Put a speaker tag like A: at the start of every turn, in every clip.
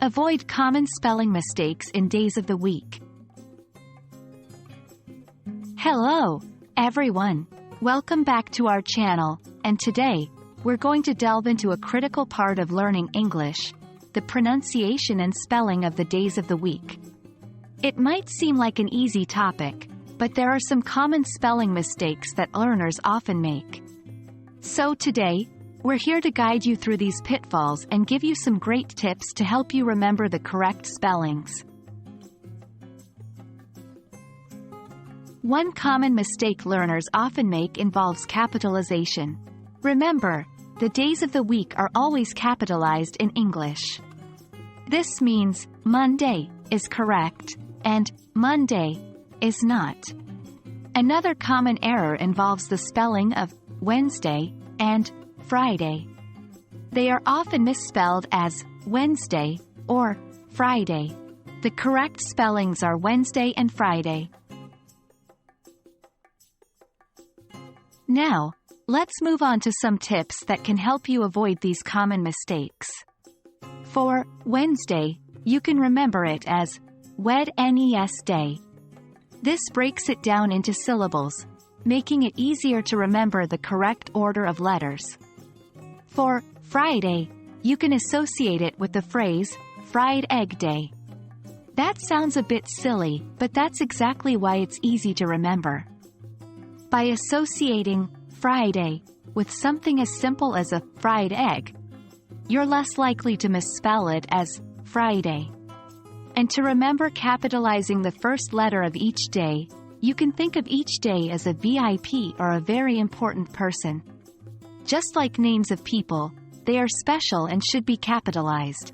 A: Avoid common spelling mistakes in days of the week. Hello, everyone. Welcome back to our channel, and today, we're going to delve into a critical part of learning English, the pronunciation and spelling of the days of the week. It might seem like an easy topic, but there are some common spelling mistakes that learners often make. So today, we're here to guide you through these pitfalls and give you some great tips to help you remember the correct spellings. One common mistake learners often make involves capitalization. Remember, the days of the week are always capitalized in English. This means Monday is correct, and Monday is not. Another common error involves the spelling of Wednesday and Friday. They are often misspelled as Wednesday or Friday. The correct spellings are Wednesday and Friday. Now, let's move on to some tips that can help you avoid these common mistakes. For Wednesday, you can remember it as Wednesday. This breaks it down into syllables, making it easier to remember the correct order of letters. For Friday, you can associate it with the phrase, fried egg day. That sounds a bit silly, but that's exactly why it's easy to remember. By associating Friday with something as simple as a fried egg, you're less likely to misspell it as Friday. And to remember capitalizing the first letter of each day, you can think of each day as a VIP or a very important person. Just like names of people, they are special and should be capitalized.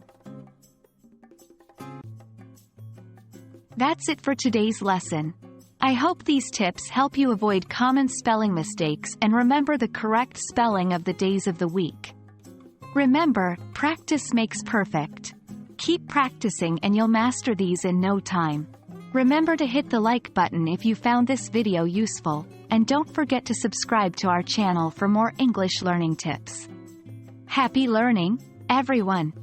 A: That's it for today's lesson. I hope these tips help you avoid common spelling mistakes and remember the correct spelling of the days of the week. Remember, practice makes perfect. Keep practicing and you'll master these in no time. Remember to hit the like button if you found this video useful, and don't forget to subscribe to our channel for more English learning tips. Happy learning, everyone!